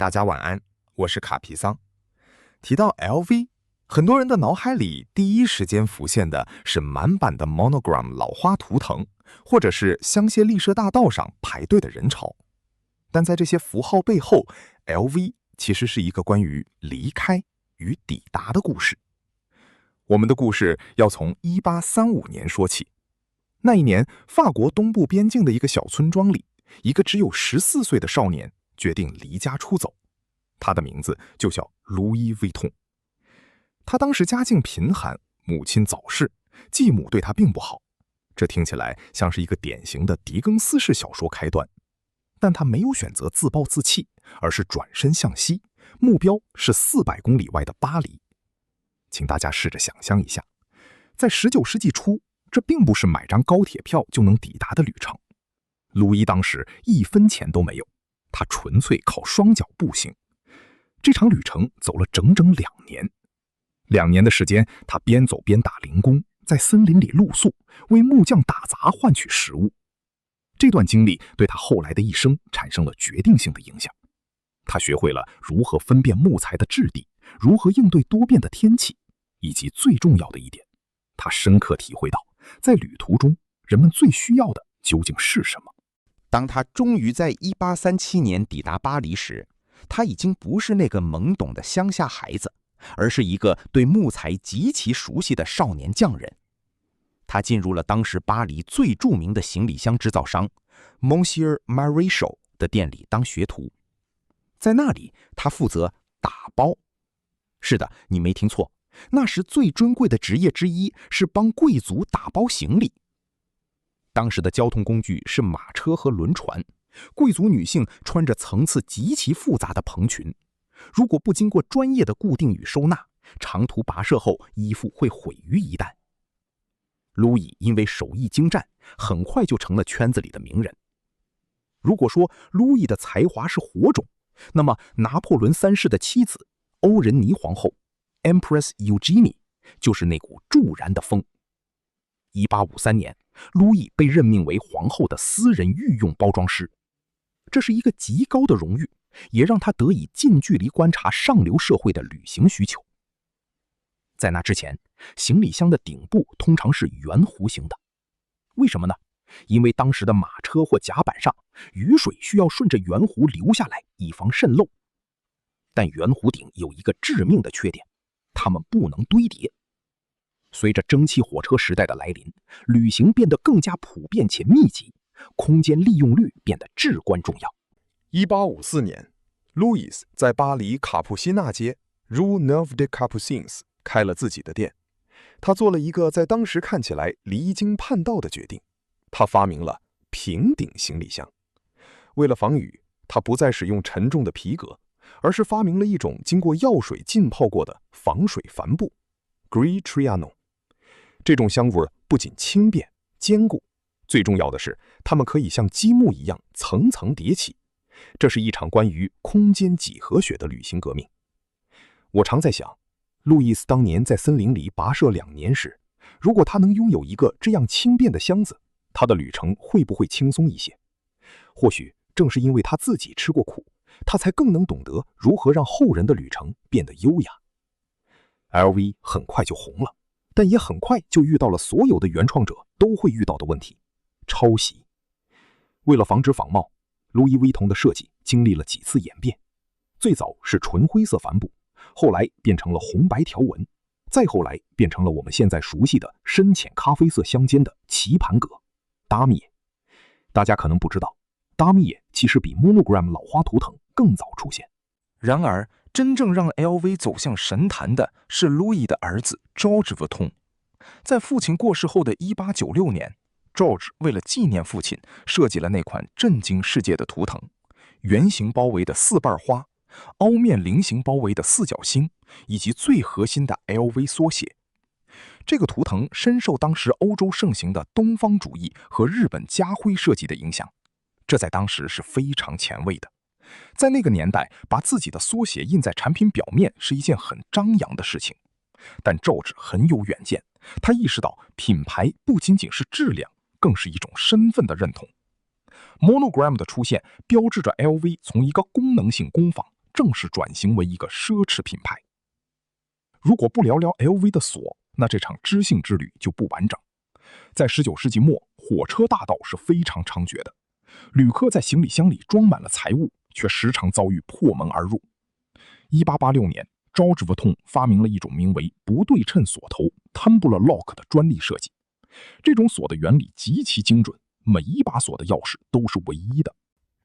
大家晚安，我是卡皮桑。提到 LV， 很多人的脑海里第一时间浮现的是满版的 monogram 老花图腾，或者是香榭丽舍大道上排队的人潮。但在这些符号背后， LV 其实是一个关于离开与抵达的故事。我们的故事要从1835年说起。那一年，法国东部边境的一个小村庄里，一个只有14岁的少年决定离家出走，他的名字就叫路易威通。他当时家境贫寒，母亲早逝，继母对他并不好，这听起来像是一个典型的狄更斯式小说开端。但他没有选择自暴自弃，而是转身向西，目标是400公里外的巴黎。请大家试着想象一下，在19世纪初，这并不是买张高铁票就能抵达的旅程。路易当时1分钱都没有，他纯粹靠双脚步行。这场旅程走了整整2年。2年的时间，他边走边打零工，在森林里露宿，为木匠打杂换取食物。这段经历对他后来的一生产生了决定性的影响。他学会了如何分辨木材的质地，如何应对多变的天气，以及最重要的一点，他深刻体会到，在旅途中，人们最需要的究竟是什么。当他终于在1837年抵达巴黎时，他已经不是那个懵懂的乡下孩子，而是一个对木材极其熟悉的少年匠人。他进入了当时巴黎最著名的行李箱制造商 Monsieur Maréchal 的店里当学徒。在那里，他负责打包。是的，你没听错，那时最尊贵的职业之一是帮贵族打包行李。当时的交通工具是马车和轮船，贵族女性穿着层次极其复杂的蓬裙，如果不经过专业的固定与收纳，长途跋涉后衣服会毁于一旦。路易因为手艺精湛，很快就成了圈子里的名人。如果说路易的才华是火种，那么拿破仑3世的妻子欧仁妮皇后 Empress Eugenie 就是那股助燃的风。1853年，路易被任命为皇后的私人御用包装师，这是一个极高的荣誉，也让他得以近距离观察上流社会的旅行需求。在那之前，行李箱的顶部通常是圆弧形的。为什么呢？因为当时的马车或甲板上，雨水需要顺着圆弧流下来，以防渗漏。但圆弧顶有一个致命的缺点，它们不能堆叠。随着蒸汽火车时代的来临，旅行变得更加普遍且密集，空间利用率变得至关重要。1854年，路易斯在巴黎卡普西纳街 Rue Neuve des Capucines 开了自己的店。他做了一个在当时看起来离经叛道的决定，他发明了平顶行李箱。为了防雨，他不再使用沉重的皮革，而是发明了一种经过药水浸泡过的防水帆布 Gris Trianon。这种箱子不仅轻便坚固，最重要的是它们可以像积木一样层层叠起。这是一场关于空间几何学的旅行革命。我常在想，路易斯当年在森林里跋涉2年时，如果他能拥有一个这样轻便的箱子，他的旅程会不会轻松一些？或许正是因为他自己吃过苦，他才更能懂得如何让后人的旅程变得优雅。LV 很快就红了，但也很快就遇到了所有的原创者都会遇到的问题——抄袭。为了防止仿冒，路易威同的设计经历了几次演变。最早是纯灰色帆布，后来变成了红白条纹，再后来变成了我们现在熟悉的深浅咖啡色相间的棋盘格达米耶。大家可能不知道，达米耶其实比 monogram 老花图腾更早出现。然而，真正让 LV 走向神坛的是路易的儿子 George Vuitton。在父亲过世后的1896年，George 为了纪念父亲，设计了那款震惊世界的图腾：圆形包围的4瓣花，凹面菱形包围的4角星，以及最核心的 LV 缩写。这个图腾深受当时欧洲盛行的东方主义和日本家徽设计的影响，这在当时是非常前卫的。在那个年代，把自己的缩写印在产品表面是一件很张扬的事情。但George很有远见，他意识到品牌不仅仅是质量，更是一种身份的认同。Monogram 的出现标志着 LV 从一个功能性工坊正式转型为一个奢侈品牌。如果不聊聊 LV 的锁，那这场知性之旅就不完整。在19世纪末，火车大道是非常猖獗的，旅客在行李箱里装满了财物，却时常遭遇破门而入。1886年，George Vuitton 发明了一种名为不对称锁头 Tumbler Lock 的专利设计。这种锁的原理极其精准，每一把锁的钥匙都是唯一的。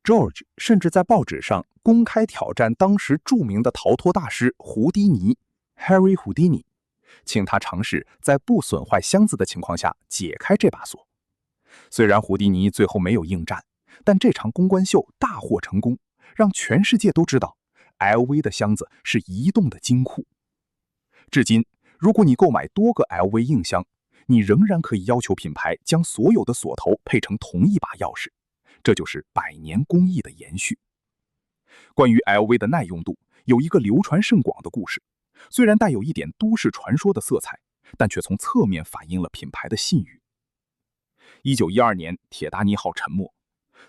George 甚至在报纸上公开挑战当时著名的逃脱大师胡迪尼 Harry Houdini， 请他尝试在不损坏箱子的情况下解开这把锁。虽然胡迪尼最后没有应战，但这场公关秀大获成功，让全世界都知道 LV 的箱子是移动的金库。至今，如果你购买多个 LV 硬箱，你仍然可以要求品牌将所有的锁头配成同一把钥匙，这就是100年工艺的延续。关于 LV 的耐用度，有一个流传甚广的故事，虽然带有一点都市传说的色彩，但却从侧面反映了品牌的信誉。1912年，铁达尼号沉没，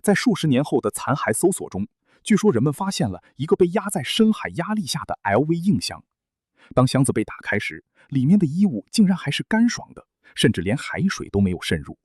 在数十年后的残骸搜索中，据说人们发现了一个被压在深海压力下的 LV 硬箱。当箱子被打开时，里面的衣物竟然还是干爽的，甚至连海水都没有渗入。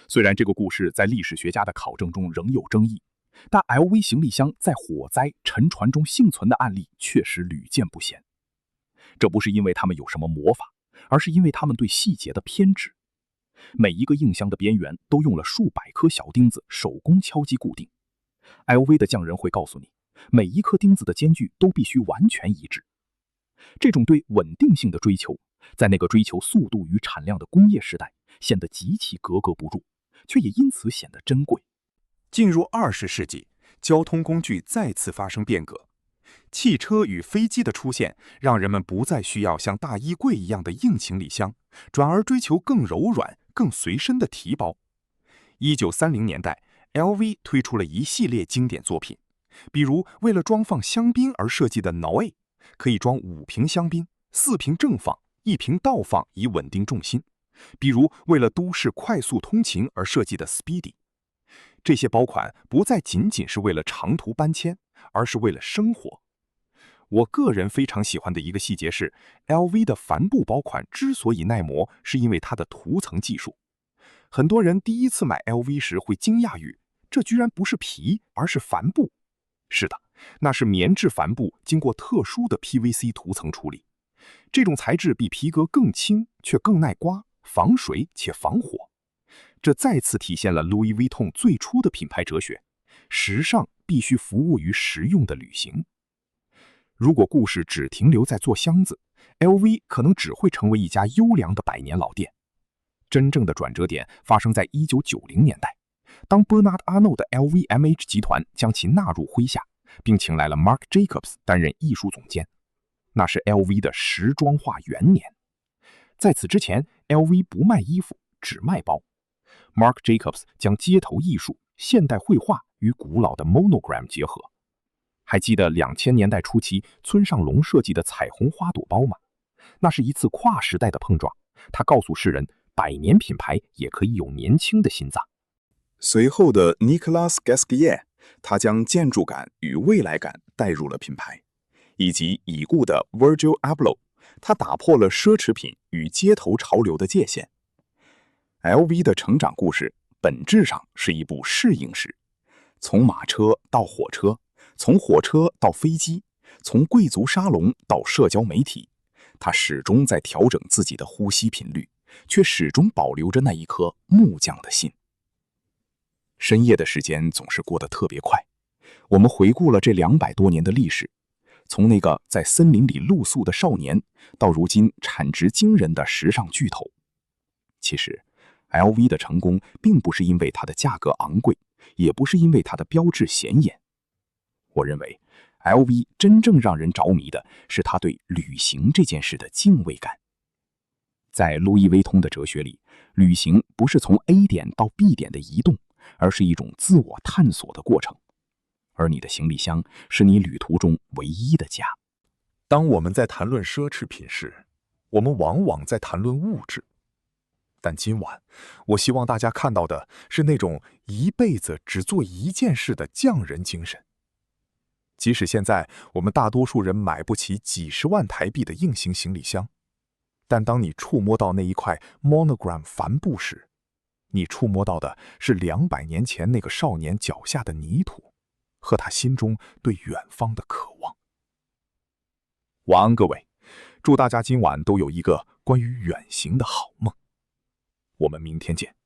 虽然这个故事在历史学家的考证中仍有争议，但 LV 行李箱在火灾、沉船中幸存的案例确实屡见不鲜。这不是因为他们有什么魔法，而是因为他们对细节的偏执。每一个硬箱的边缘都用了数百颗小钉子手工敲击固定。LV 的匠人会告诉你，每一颗钉子的间距都必须完全一致。这种对稳定性的追求，在那个追求速度与产量的工业时代，显得极其格格不入，却也因此显得珍贵。进入20世纪，交通工具再次发生变革，汽车与飞机的出现，让人们不再需要像大衣柜一样的硬行李箱，转而追求更柔软、更随身的提包。1930年代 ，LV 推出了一系列经典作品，比如为了装放香槟而设计的 Noe， 可以装5瓶香槟，4瓶正放，1瓶倒放，以稳定重心；比如为了都市快速通勤而设计的 Speedy。这些包款不再仅仅是为了长途搬迁，而是为了生活。我个人非常喜欢的一个细节是 ，LV 的帆布包款之所以耐磨，是因为它的涂层技术。很多人第一次买 LV 时会惊讶于，这居然不是皮，而是帆布。是的，那是棉质帆布经过特殊的 PVC 涂层处理。这种材质比皮革更轻，却更耐刮、防水且防火。这再次体现了 Louis Vuitton 最初的品牌哲学：时尚必须服务于实用的旅行。如果故事只停留在做箱子 ，LV 可能只会成为一家优良的100年老店。真正的转折点发生在1990年代，当 Bernard Arnault 的 LVMH 集团将其纳入麾下，并请来了 Marc Jacobs 担任艺术总监。那是 LV 的时装化元年。在此之前 ，LV 不卖衣服，只卖包。Marc Jacobs 将街头艺术、现代绘画与古老的 monogram 结合。还记得2000年代初期村上隆设计的彩虹花朵包吗？那是一次跨时代的碰撞，它告诉世人，100年品牌也可以有年轻的心脏。随后的 Nicolas Gasquier， 他将建筑感与未来感带入了品牌，以及已故的 Virgil Abloh， 他打破了奢侈品与街头潮流的界限。LV 的成长故事本质上是一部适应史，从马车到火车，从火车到飞机，从贵族沙龙到社交媒体，他始终在调整自己的呼吸频率，却始终保留着那一颗木匠的心。深夜的时间总是过得特别快，我们回顾了这200多年的历史，从那个在森林里露宿的少年，到如今产值惊人的时尚巨头。其实LV 的成功并不是因为它的价格昂贵，也不是因为它的标志显眼。我认为 LV 真正让人着迷的是它对旅行这件事的敬畏感。在路易威通的哲学里，旅行不是从 A 点到 B 点的移动，而是一种自我探索的过程。而你的行李箱是你旅途中唯一的家。当我们在谈论奢侈品时，我们往往在谈论物质。但今晚，我希望大家看到的是那种一辈子只做一件事的匠人精神。即使现在我们大多数人买不起几十万台币的硬型行李箱，但当你触摸到那一块 monogram 帆布时，你触摸到的是200年前那个少年脚下的泥土，和他心中对远方的渴望。晚安，各位，祝大家今晚都有一个关于远行的好梦。我们明天见。